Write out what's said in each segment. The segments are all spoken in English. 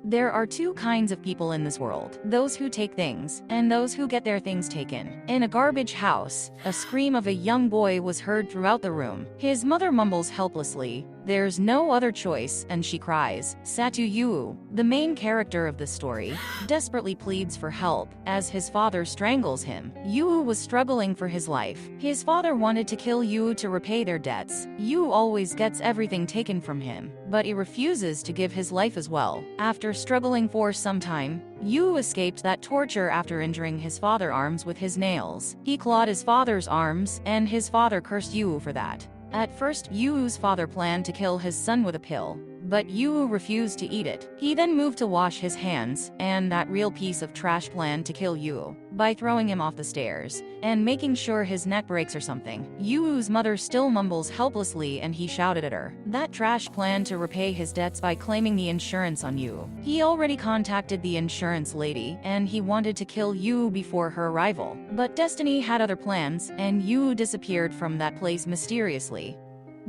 There are two kinds of people in this world: those who take things, and those who get their things taken. In a garbage house, a scream of a young boy was heard throughout the room. His mother mumbles helplessly, "There's no other choice," and she cries. Seto Yu, the main character of the story, desperately pleads for help as his father strangles him. Yu was struggling for his life. His father wanted to kill Yu to repay their debts. Yu always gets everything taken from him, but he refuses to give his life as well. After struggling for some time, Yu escaped that torture after injuring his father's arms with his nails. He clawed his father's arms, and his father cursed Yu for that. At first, Yu's father planned to kill his son with a pill, but Yu refused to eat it. He then moved to wash his hands, and that real piece of trash planned to kill Yu by throwing him off the stairs and making sure his neck breaks or something. Yu's mother still mumbles helplessly, and he shouted at her. That trash planned to repay his debts by claiming the insurance on Yu. He already contacted the insurance lady, and he wanted to kill Yu before her arrival. But destiny had other plans, and Yu disappeared from that place mysteriously.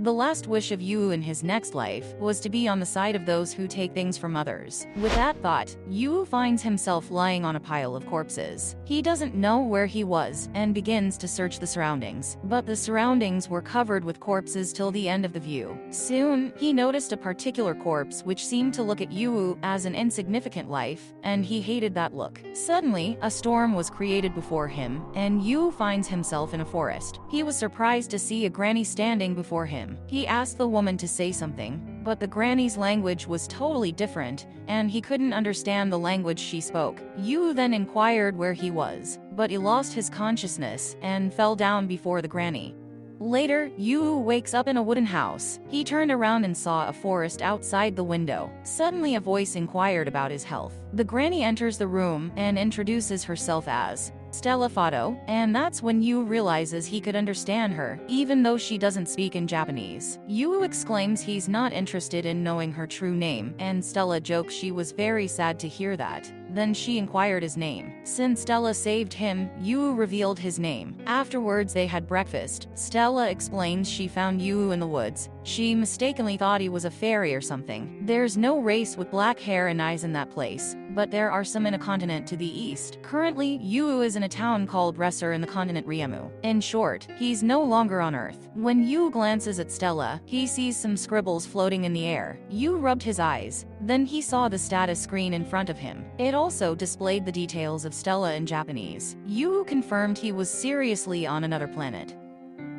The last wish of Yu in his next life was to be on the side of those who take things from others. With that thought, Yu finds himself lying on a pile of corpses. He doesn't know where he was and begins to search the surroundings, but the surroundings were covered with corpses till the end of the view. Soon, he noticed a particular corpse which seemed to look at Yu as an insignificant life, and he hated that look. Suddenly, a storm was created before him, and Yu finds himself in a forest. He was surprised to see a granny standing before him. He asked the woman to say something, but the granny's language was totally different, and he couldn't understand the language she spoke. Yu then inquired where he was, but he lost his consciousness and fell down before the granny. Later, Yu wakes up in a wooden house. He turned around and saw a forest outside the window. Suddenly, a voice inquired about his health. The granny enters the room and introduces herself as Stella Fato, and that's when Yu realizes he could understand her, even though she doesn't speak in Japanese. Yu exclaims he's not interested in knowing her true name, and Stella jokes she was very sad to hear that. Then she inquired his name. Since Stella saved him, Yu revealed his name. Afterwards, they had breakfast. Stella explains she found Yu in the woods. She mistakenly thought he was a fairy or something. There's no race with black hair and eyes in that place, but there are some in a continent to the east. Currently, Yu is in a town called Resser in the continent Riemu. In short, he's no longer on Earth. When Yu glances at Stella, he sees some scribbles floating in the air. Yu rubbed his eyes. Then he saw the status screen in front of him. It also displayed the details of Stella in Japanese. Yu confirmed he was seriously on another planet.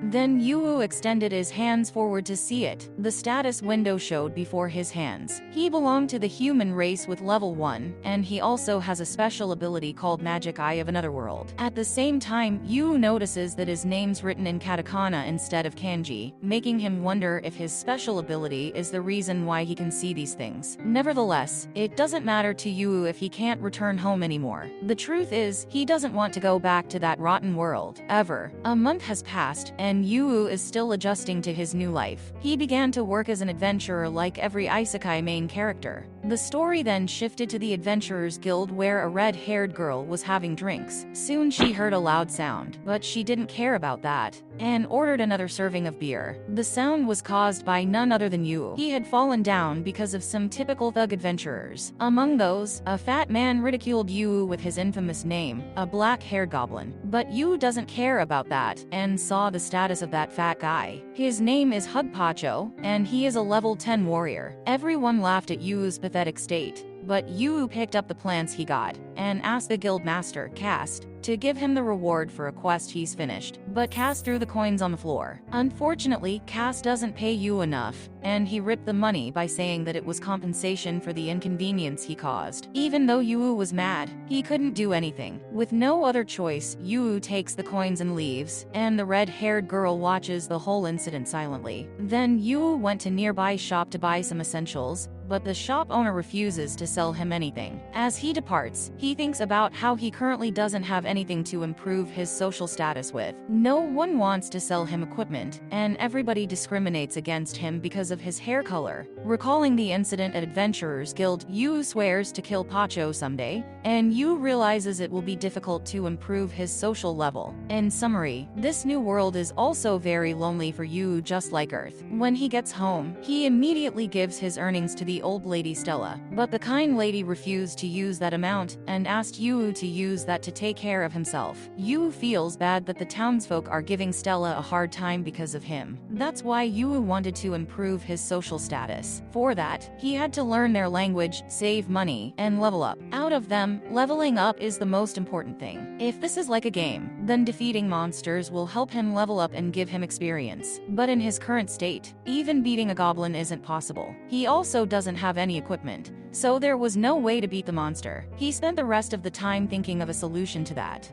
Then Yu extended his hands forward to see it. The status window showed before his hands. He belonged to the human race with level 1, and he also has a special ability called Magic Eye of Another World. At the same time, Yu notices that his name's written in katakana instead of kanji, making him wonder if his special ability is the reason why he can see these things. Nevertheless, it doesn't matter to Yu if he can't return home anymore. The truth is, he doesn't want to go back to that rotten world, ever. A month has passed, and Yu is still adjusting to his new life. He began to work as an adventurer like every Isekai main character. The story then shifted to the Adventurers Guild, where a red-haired girl was having drinks. Soon she heard a loud sound, but she didn't care about that, and ordered another serving of beer. The sound was caused by none other than Yu. He had fallen down because of some typical thug adventurers. Among those, a fat man ridiculed Yu with his infamous name, a black-haired goblin. But Yu doesn't care about that, and saw the status of that fat guy. His name is Hugpacho, and he is a level 10 warrior. Everyone laughed at Yu's pathetic state, but Yu picked up the plants he got and asked the guild master, Cast, to give him the reward for a quest he's finished. But Cast threw the coins on the floor. Unfortunately, Cast doesn't pay Yu enough, and he ripped the money by saying that it was compensation for the inconvenience he caused. Even though Yu was mad, he couldn't do anything. With no other choice, Yu takes the coins and leaves, and the red-haired girl watches the whole incident silently. Then Yu went to nearby shop to buy some essentials, but the shop owner refuses to sell him anything. As he departs, he He thinks about how he currently doesn't have anything to improve his social status with. No one wants to sell him equipment, and everybody discriminates against him because of his hair color. Recalling the incident at Adventurers Guild, Yu swears to kill Pacho someday, and Yu realizes it will be difficult to improve his social level. In summary, this new world is also very lonely for Yu, just like Earth. When he gets home, he immediately gives his earnings to the old lady Stella, but the kind lady refused to use that amount and asked Yu to use that to take care of himself. Yu feels bad that the townsfolk are giving Stella a hard time because of him. That's why Yu wanted to improve his social status. For that, he had to learn their language, save money, and level up. Out of them, leveling up is the most important thing. If this is like a game, then defeating monsters will help him level up and give him experience. But in his current state, even beating a goblin isn't possible. He also doesn't have any equipment, so there was no way to beat the monster. He spent the rest of the time thinking of a solution to that.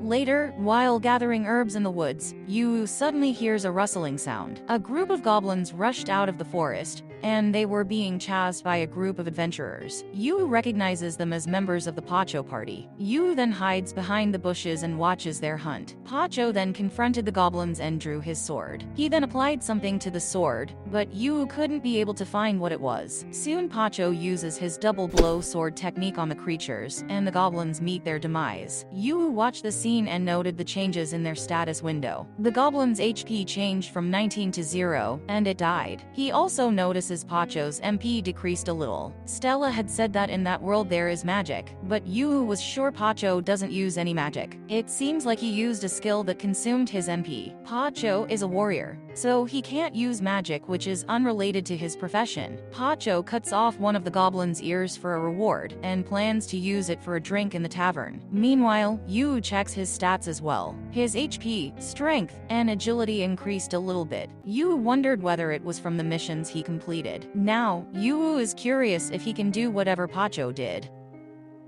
Later, while gathering herbs in the woods, Yu suddenly hears a rustling sound. A group of goblins rushed out of the forest, and they were being chased by a group of adventurers. Yu recognizes them as members of the Pacho party. Yu then hides behind the bushes and watches their hunt. Pacho then confronted the goblins and drew his sword. He then applied something to the sword, but Yu couldn't be able to find what it was. Soon Pacho uses his double blow sword technique on the creatures, and the goblins meet their demise. Yu watched the scene and noted the changes in their status window. The goblin's HP changed from 19 to 0, and it died. He also notices Pacho's MP decreased a little. Stella had said that in that world there is magic, but Yu was sure Pacho doesn't use any magic. It seems like he used a skill that consumed his MP. Pacho is a warrior, so he can't use magic, which is unrelated to his profession. Pacho cuts off one of the goblin's ears for a reward, and plans to use it for a drink in the tavern. Meanwhile, Yu checks his stats as well. His HP, strength, and agility increased a little bit. Yu wondered whether it was from the missions he completed. Now, Yu is curious if he can do whatever Pacho did.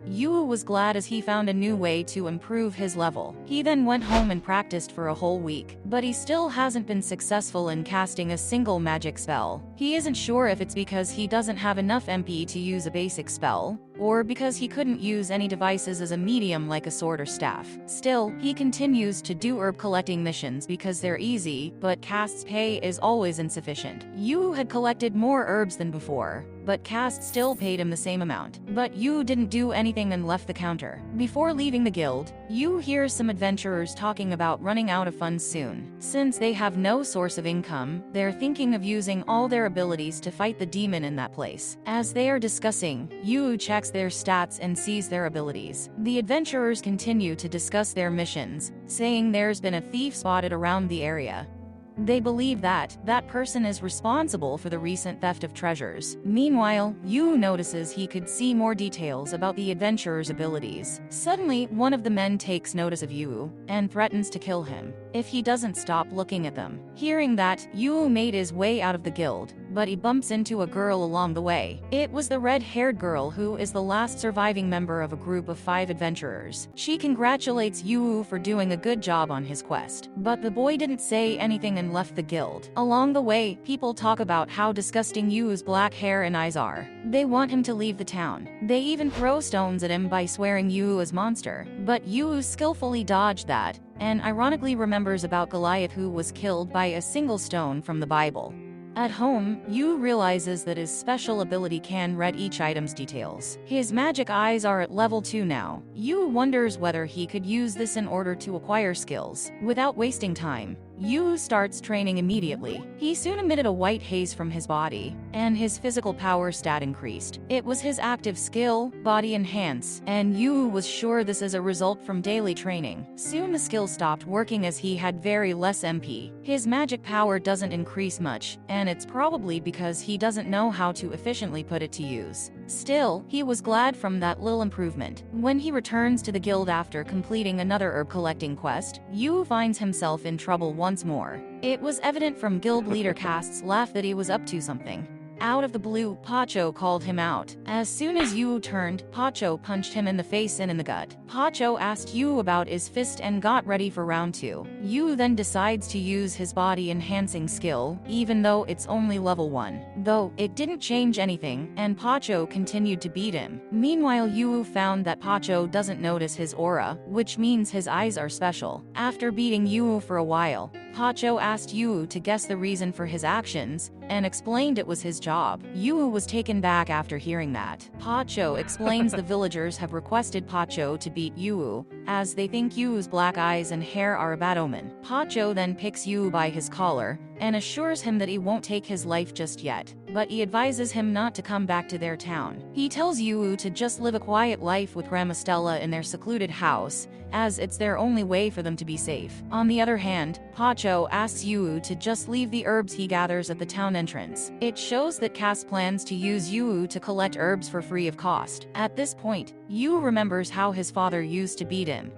Yu was glad as he found a new way to improve his level. He then went home and practiced for a whole week, but he still hasn't been successful in casting a single magic spell. He isn't sure if it's because he doesn't have enough MP to use a basic spell, or because he couldn't use any devices as a medium like a sword or staff. Still, he continues to do herb collecting missions because they're easy, but Cast's pay is always insufficient. Yu had collected more herbs than before, but Cast still paid him the same amount. But Yu didn't do anything and left the counter. Before leaving the guild, Yu hears some adventurers talking about running out of funds soon. Since they have no source of income, they're thinking of using all their abilities to fight the demon in that place. As they are discussing, Yu checks their stats and sees their abilities. The adventurers continue to discuss their missions, saying there's been a thief spotted around the area. They believe that person is responsible for the recent theft of treasures. Meanwhile, Yu notices he could see more details about the adventurer's abilities. Suddenly, one of the men takes notice of Yu and threatens to kill him if he doesn't stop looking at them. Hearing that, Yu made his way out of the guild, but he bumps into a girl along the way. It was the red-haired girl who is the last surviving member of a group of 5 adventurers. She congratulates Yu for doing a good job on his quest, but the boy didn't say anything and left the guild. Along the way, people talk about how disgusting Yu's black hair and eyes are. They want him to leave the town. They even throw stones at him by swearing Yu as monster, but Yu skillfully dodged that, and ironically remembers about Goliath, who was killed by a single stone from the Bible. At home, Yu realizes that his special ability can read each item's details. His magic eyes are at level 2 now. Yu wonders whether he could use this in order to acquire skills. Without wasting time, Yu starts training immediately. He soon emitted a white haze from his body, and his physical power stat increased. It was his active skill, Body Enhance, and Yu was sure this is a result from daily training. Soon the skill stopped working as he had very less MP. His magic power doesn't increase much, and it's probably because he doesn't know how to efficiently put it to use. Still, he was glad from that little improvement. When he returns to the guild after completing another herb collecting quest, Yu finds himself in trouble once more. It was evident from guild leader Cast's laugh that he was up to something. Out of the blue, Pacho called him out. As soon as Yu turned, Pacho punched him in the face and in the gut. Pacho asked Yu about his fist and got ready for round 2. Yu then decides to use his body enhancing skill, even though it's only level 1. Though, it didn't change anything, and Pacho continued to beat him. Meanwhile, Yu found that Pacho doesn't notice his aura, which means his eyes are special. After beating Yu for a while, Pacho asked Yu to guess the reason for his actions, and explained it was his job. Yu was taken back after hearing that. Pacho explains the villagers have requested Pacho to beat Yu, as they think Yu's black eyes and hair are a bad omen. Pacho then picks Yu by his collar, and assures him that he won't take his life just yet, but he advises him not to come back to their town. He tells Yu to just live a quiet life with Grandma Stella in their secluded house, as it's their only way for them to be safe. On the other hand, Pacho asks Yu to just leave the herbs he gathers at the town entrance. It shows that Cass plans to use Yu to collect herbs for free of cost. At this point, Yu remembers how his father used to beat him.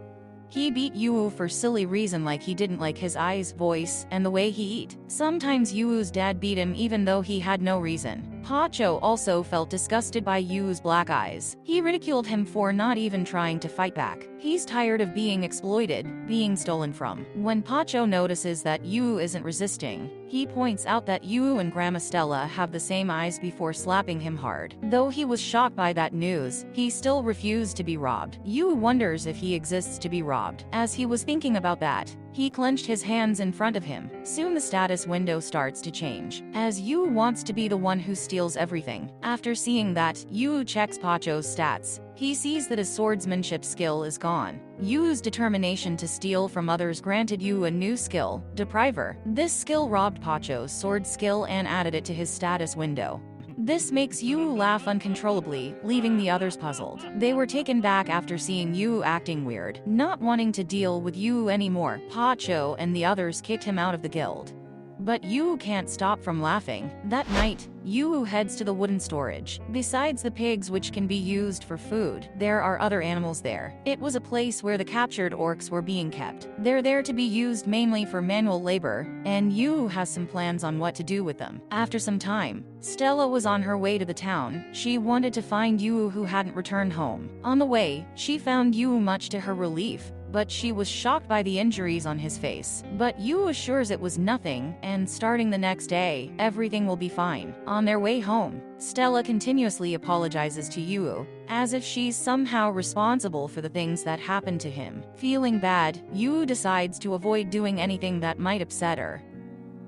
He beat Yu for silly reason, like he didn't like his eyes, voice, and the way he eat. Sometimes Yu's dad beat him even though he had no reason. Pacho also felt disgusted by Yu's black eyes. He ridiculed him for not even trying to fight back. He's tired of being exploited, being stolen from. When Pacho notices that Yu isn't resisting, he points out that Yu and Grandma Stella have the same eyes before slapping him hard. Though he was shocked by that news, he still refused to be robbed. Yu wonders if he exists to be robbed. As he was thinking about that, he clenched his hands in front of him. Soon the status window starts to change, as Yu wants to be the one who steals everything. After seeing that, Yu checks Pacho's stats. He sees that his swordsmanship skill is gone. Yu's determination to steal from others granted Yu a new skill, Depriver. This skill robbed Pacho's sword skill and added it to his status window. This makes Yu laugh uncontrollably, leaving the others puzzled. They were taken back after seeing Yu acting weird. Not wanting to deal with Yu anymore, Pacho and the others kicked him out of the guild. But Yu can't stop from laughing. That night, Yu heads to the wooden storage. Besides the pigs, which can be used for food, there are other animals there. It was a place where the captured orcs were being kept. They're there to be used mainly for manual labor, and Yu has some plans on what to do with them. After some time, Stella was on her way to the town. She wanted to find Yu, who hadn't returned home. On the way, she found Yu, much to her relief, but she was shocked by the injuries on his face. But Yu assures it was nothing, and starting the next day, everything will be fine. On their way home, Stella continuously apologizes to Yu, as if she's somehow responsible for the things that happened to him. Feeling bad, Yu decides to avoid doing anything that might upset her.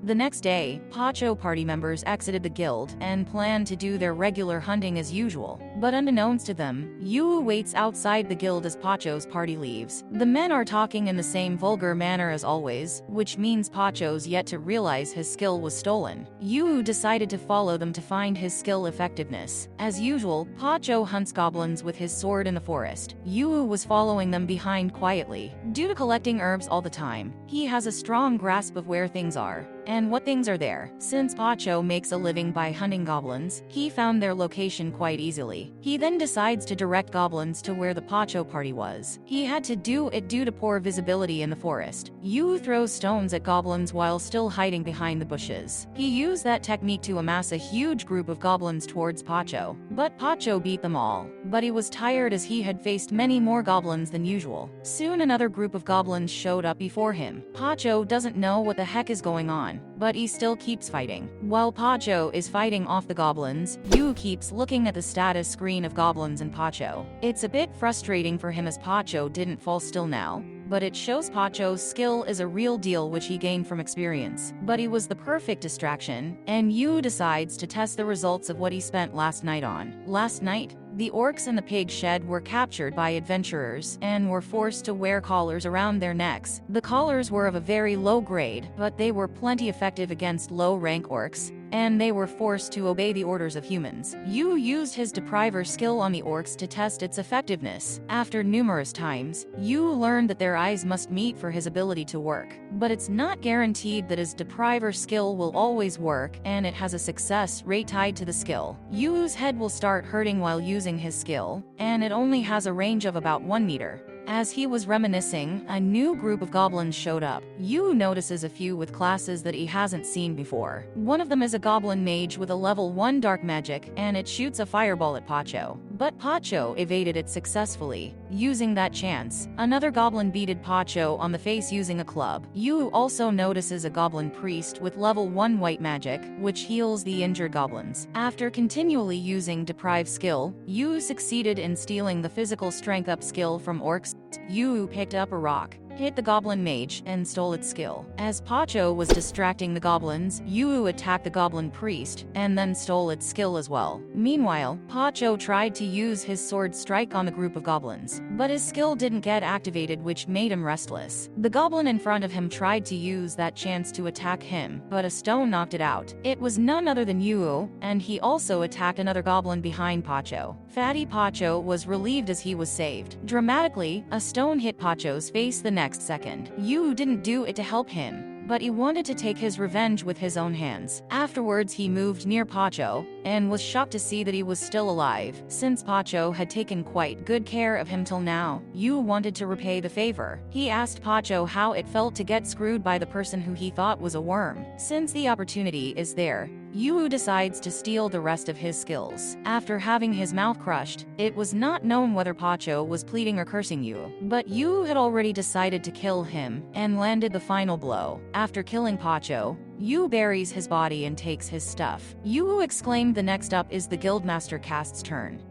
The next day, Pacho party members exited the guild and planned to do their regular hunting as usual. But unbeknownst to them, Yu waits outside the guild as Pacho's party leaves. The men are talking in the same vulgar manner as always, which means Pacho's yet to realize his skill was stolen. Yu decided to follow them to find his skill effectiveness. As usual, Pacho hunts goblins with his sword in the forest. Yu was following them behind quietly. Due to collecting herbs all the time, he has a strong grasp of where things are and what things are there. Since Pacho makes a living by hunting goblins, he found their location quite easily. He then decides to direct goblins to where the Pacho party was. He had to do it due to poor visibility in the forest. Yu throws stones at goblins while still hiding behind the bushes. He used that technique to amass a huge group of goblins towards Pacho, but Pacho beat them all. But he was tired as he had faced many more goblins than usual. Soon another group of goblins showed up before him. Pacho doesn't know what the heck is going on, but he still keeps fighting. While Pacho is fighting off the goblins, Yu keeps looking at the status screen of goblins and Pacho. It's a bit frustrating for him as Pacho didn't fall still now, but it shows Pacho's skill is a real deal, which he gained from experience. But he was the perfect distraction, and Yu decides to test the results of what he spent last night on. Last night, the orcs in the pig shed were captured by adventurers and were forced to wear collars around their necks. The collars were of a very low grade, but they were plenty effective against low-rank orcs, and they were forced to obey the orders of humans. Yu used his Depriver skill on the orcs to test its effectiveness. After numerous times, Yu learned that their eyes must meet for his ability to work. But it's not guaranteed that his Depriver skill will always work, and it has a success rate tied to the skill. Yu's head will start hurting while using his skill, and it only has a range of about 1 meter. As he was reminiscing, a new group of goblins showed up. Yu notices a few with classes that he hasn't seen before. One of them is a goblin mage with a level 1 dark magic, and it shoots a fireball at Pacho. But Pacho evaded it successfully. Using that chance, another goblin beated Pacho on the face using a club. Yu also notices a goblin priest with level 1 white magic, which heals the injured goblins. After continually using deprive skill, Yu succeeded in stealing the physical strength up skill from orcs. Yu picked up a rock, hit the goblin mage, and stole its skill. As Pacho was distracting the goblins, Yu attacked the goblin priest, and then stole its skill as well. Meanwhile, Pacho tried to use his sword strike on the group of goblins, but his skill didn't get activated, which made him restless. The goblin in front of him tried to use that chance to attack him, but a stone knocked it out. It was none other than Yu, and he also attacked another goblin behind Pacho. Fatty Pacho was relieved as he was saved. Dramatically, a stone hit Pacho's face the next second. Yu didn't do it to help him, but he wanted to take his revenge with his own hands. Afterwards, he moved near Pacho and was shocked to see that he was still alive. Since Pacho had taken quite good care of him till now, Yu wanted to repay the favor. He asked Pacho how it felt to get screwed by the person who he thought was a worm. Since the opportunity is there, Yu decides to steal the rest of his skills. After having his mouth crushed, it was not known whether Pacho was pleading or cursing Yu, but Yu had already decided to kill him and landed the final blow. After killing Pacho, Yu buries his body and takes his stuff. Yu exclaimed the next up is the Guildmaster Cast's turn.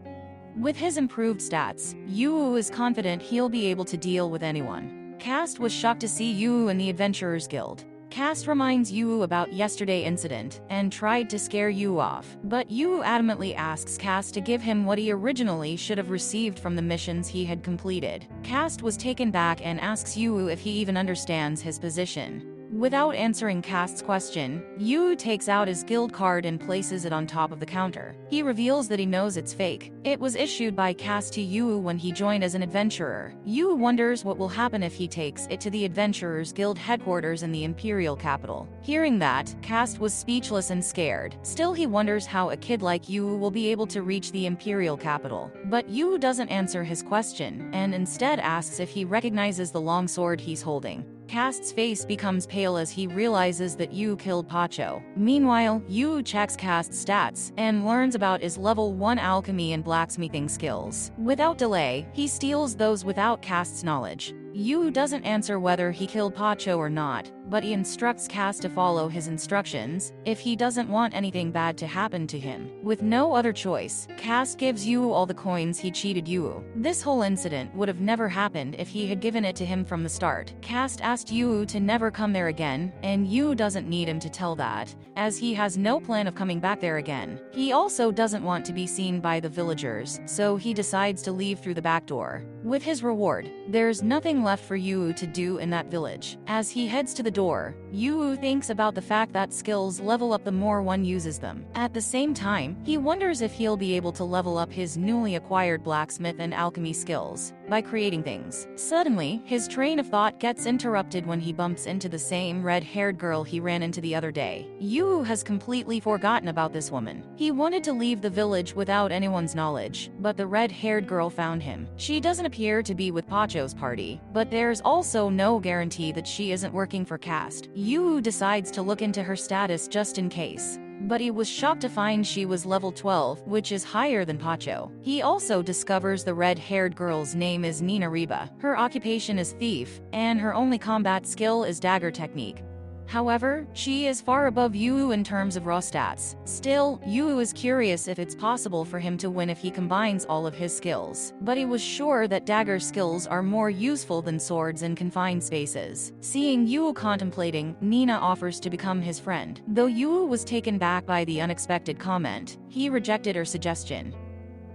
With his improved stats, Yu is confident he'll be able to deal with anyone. Cast was shocked to see Yu in the Adventurers Guild. Cast reminds Yu about yesterday's incident and tried to scare Yu off, but Yu adamantly asks Cast to give him what he originally should have received from the missions he had completed. Cast was taken back and asks Yu if he even understands his position. Without answering Cast's question, Yu takes out his guild card and places it on top of the counter. He reveals that he knows it's fake. It was issued by Cast to Yu when he joined as an adventurer. Yu wonders what will happen if he takes it to the Adventurers Guild headquarters in the Imperial capital. Hearing that, Cast was speechless and scared. Still, he wonders how a kid like Yu will be able to reach the Imperial capital. But Yu doesn't answer his question, and instead asks if he recognizes the long sword he's holding. Cast's face becomes pale as he realizes that Yu killed Pacho. Meanwhile, Yu checks Cast's stats and learns about his level 1 alchemy and blacksmithing skills. Without delay, he steals those without Cast's knowledge. Yu doesn't answer whether he killed Pacho or not, but he instructs Cast to follow his instructions if he doesn't want anything bad to happen to him. With no other choice, Cast gives Yu all the coins he cheated Yu. This whole incident would have never happened if he had given it to him from the start. Cast asked Yu to never come there again, and Yu doesn't need him to tell that, as he has no plan of coming back there again. He also doesn't want to be seen by the villagers, so he decides to leave through the back door. With his reward, there's nothing left for Yu to do in that village. As he heads to the door, Yu thinks about the fact that skills level up the more one uses them. At the same time, he wonders if he'll be able to level up his newly acquired blacksmith and alchemy skills by creating things. Suddenly, his train of thought gets interrupted when he bumps into the same red-haired girl he ran into the other day. Yu has completely forgotten about this woman. He wanted to leave the village without anyone's knowledge, but the red-haired girl found him. She doesn't appear to be with Pacho's party, but there's also no guarantee that she isn't working for Cast. Yu decides to look into her status just in case, but he was shocked to find she was level 12, which is higher than Pacho. He also discovers the red-haired girl's name is Nina Reba. Her occupation is thief, and her only combat skill is dagger technique. However, she is far above Yu in terms of raw stats. Still, Yu is curious if it's possible for him to win if he combines all of his skills. But he was sure that dagger skills are more useful than swords in confined spaces. Seeing Yu contemplating, Nina offers to become his friend. Though Yu was taken back by the unexpected comment, he rejected her suggestion.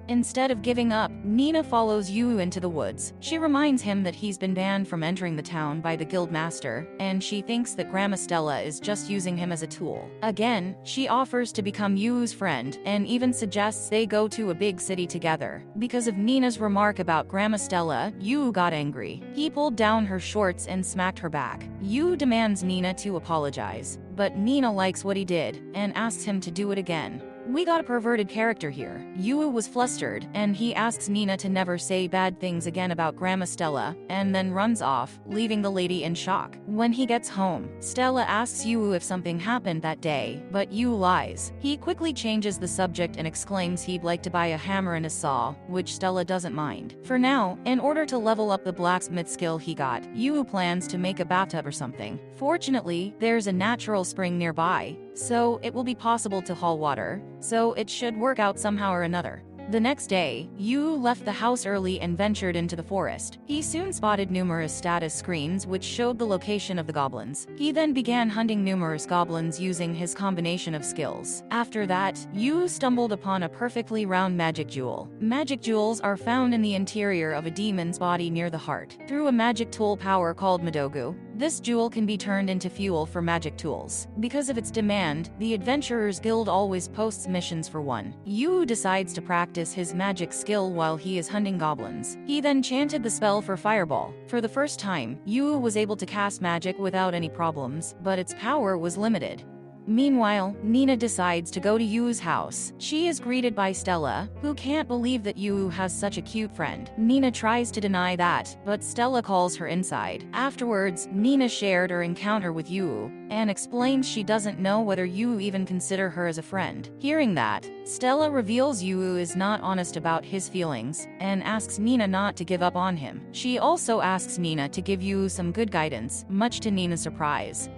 Instead of giving up, Nina follows Yu into the woods. She reminds him that he's been banned from entering the town by the guild master, and she thinks that Grandma Stella is just using him as a tool. Again, she offers to become Yu's friend, and even suggests they go to a big city together. Because of Nina's remark about Grandma Stella, Yu got angry. He pulled down her shorts and smacked her back. Yu demands Nina to apologize, but Nina likes what he did, and asks him to do it again. We got a perverted character here. Yu was flustered, and he asks Nina to never say bad things again about Grandma Stella, and then runs off, leaving the lady in shock. When he gets home, Stella asks Yu if something happened that day, but Yu lies. He quickly changes the subject and exclaims he'd like to buy a hammer and a saw, which Stella doesn't mind. For now, in order to level up the blacksmith skill he got, Yu plans to make a bathtub or something. Fortunately, there's a natural spring nearby, so it will be possible to haul water, so it should work out somehow or another. The next day, Yu left the house early and ventured into the forest. He soon spotted numerous status screens which showed the location of the goblins. He then began hunting numerous goblins using his combination of skills. After that, Yu stumbled upon a perfectly round magic jewel. Magic jewels are found in the interior of a demon's body near the heart. Through a magic tool power called Madogu, this jewel can be turned into fuel for magic tools. Because of its demand, the Adventurers Guild always posts missions for one. Yu decides to practice his magic skill while he is hunting goblins. He then chanted the spell for Fireball. For the first time, Yu was able to cast magic without any problems, but its power was limited. Meanwhile, Nina decides to go to Yu's house. She is greeted by Stella, who can't believe that Yu has such a cute friend. Nina tries to deny that, but Stella calls her inside. Afterwards, Nina shared her encounter with Yu, and explains she doesn't know whether Yu even consider her as a friend. Hearing that, Stella reveals Yu is not honest about his feelings, and asks Nina not to give up on him. She also asks Nina to give Yu some good guidance, much to Nina's surprise.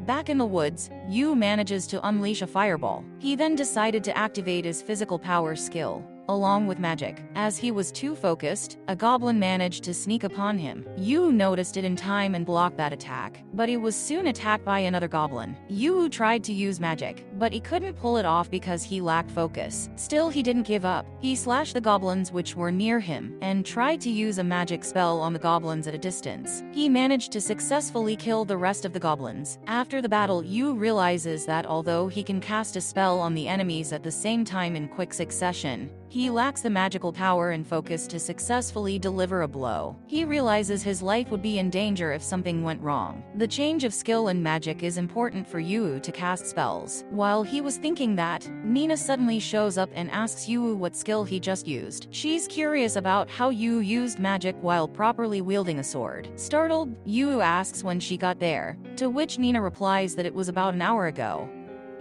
Back in the woods, Yu manages to unleash a fireball. He then decided to activate his physical power skill, along with magic. As he was too focused, a goblin managed to sneak upon him. Yu noticed it in time and blocked that attack, but he was soon attacked by another goblin. Yu tried to use magic, but he couldn't pull it off because he lacked focus. Still, he didn't give up. He slashed the goblins which were near him, and tried to use a magic spell on the goblins at a distance. He managed to successfully kill the rest of the goblins. After the battle, Yu realizes that although he can cast a spell on the enemies at the same time in quick succession, he lacks the magical power and focus to successfully deliver a blow. He realizes his life would be in danger if something went wrong. The change of skill in magic is important for Yu to cast spells. While he was thinking that, Nina suddenly shows up and asks Yu what skill he just used. She's curious about how Yu used magic while properly wielding a sword. Startled, Yu asks when she got there, to which Nina replies that it was about an hour ago.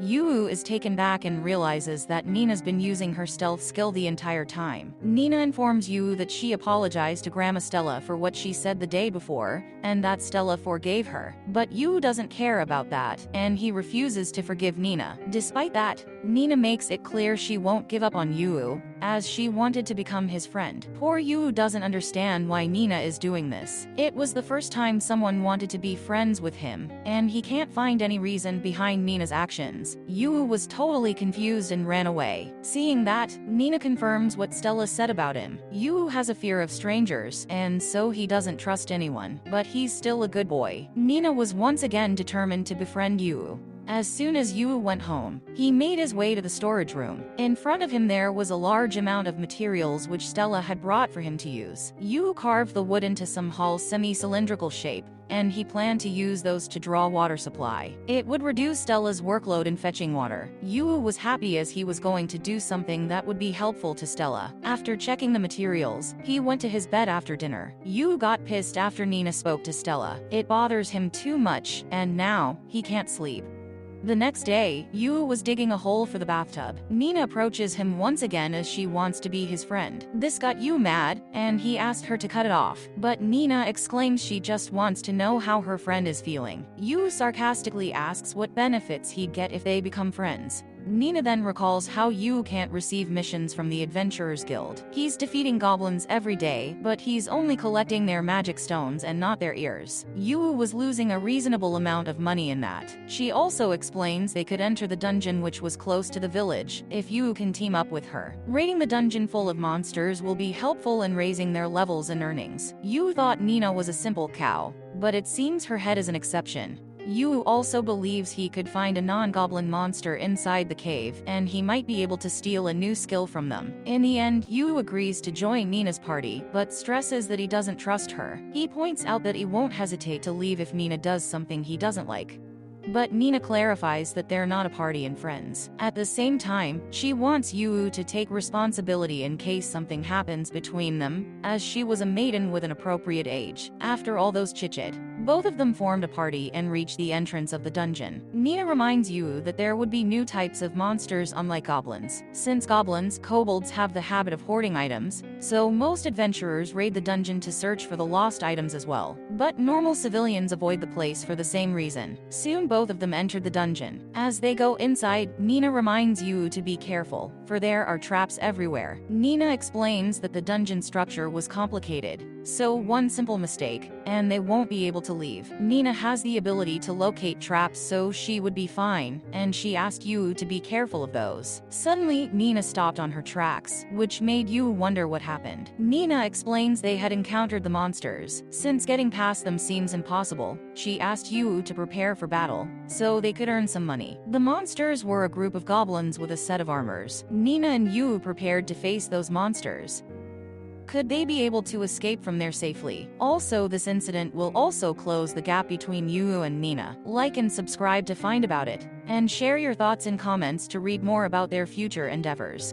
Yu is taken back and realizes that Nina's been using her stealth skill the entire time. Nina informs Yu that she apologized to Grandma Stella for what she said the day before, and that Stella forgave her. But Yu doesn't care about that, and he refuses to forgive Nina. Despite that, Nina makes it clear she won't give up on Yu, as she wanted to become his friend. Poor Yu doesn't understand why Nina is doing this. It was the first time someone wanted to be friends with him, and he can't find any reason behind Nina's actions. Yu was totally confused and ran away. Seeing that, Nina confirms what Stella said about him. Yu has a fear of strangers, and so he doesn't trust anyone, but he's still a good boy. Nina was once again determined to befriend Yu. As soon as Yu went home, he made his way to the storage room. In front of him there was a large amount of materials which Stella had brought for him to use. Yu carved the wood into some hollow semi-cylindrical shape, and he planned to use those to draw water supply. It would reduce Stella's workload in fetching water. Yu was happy as he was going to do something that would be helpful to Stella. After checking the materials, he went to his bed after dinner. Yu got pissed after Nina spoke to Stella. It bothers him too much, and now he can't sleep. The next day, Yu was digging a hole for the bathtub. Nina approaches him once again as she wants to be his friend. This got Yu mad, and he asked her to cut it off. But Nina exclaims she just wants to know how her friend is feeling. Yu sarcastically asks what benefits he'd get if they become friends. Nina then recalls how Yu can't receive missions from the Adventurers Guild. He's defeating goblins every day, but he's only collecting their magic stones and not their ears. Yu was losing a reasonable amount of money in that. She also explains they could enter the dungeon which was close to the village, if Yu can team up with her. Raiding the dungeon full of monsters will be helpful in raising their levels and earnings. Yu thought Nina was a simple cow, but it seems her head is an exception. Yu also believes he could find a non-goblin monster inside the cave, and he might be able to steal a new skill from them. In the end, Yu agrees to join Nina's party, but stresses that he doesn't trust her. He points out that he won't hesitate to leave if Nina does something he doesn't like. but Nina clarifies that they're not a party and friends. At the same time, she wants Yu to take responsibility in case something happens between them, as she was a maiden with an appropriate age. After all those chit-chat, both of them formed a party and reached the entrance of the dungeon. Nina reminds Yu that there would be new types of monsters unlike goblins. Since goblins, kobolds have the habit of hoarding items, so most adventurers raid the dungeon to search for the lost items as well. But normal civilians avoid the place for the same reason. Soon both of them enter the dungeon. As they go inside, Nina reminds Yu to be careful, for there are traps everywhere. Nina explains that the dungeon structure was complicated, so one simple mistake, and they won't be able to leave. Nina has the ability to locate traps, so she would be fine, and she asked Yu to be careful of those. Suddenly, Nina stopped on her tracks, which made Yu wonder what happened. Nina explains they had encountered the monsters. Since getting past them seems impossible, she asked Yu to prepare for battle, so they could earn some money. The monsters were a group of goblins with a set of armors. Nina and Yu prepared to face those monsters. Could they be able to escape from there safely? Also, this incident will also close the gap between Yu and Nina. Like and subscribe to find about it, and share your thoughts in comments to read more about their future endeavors.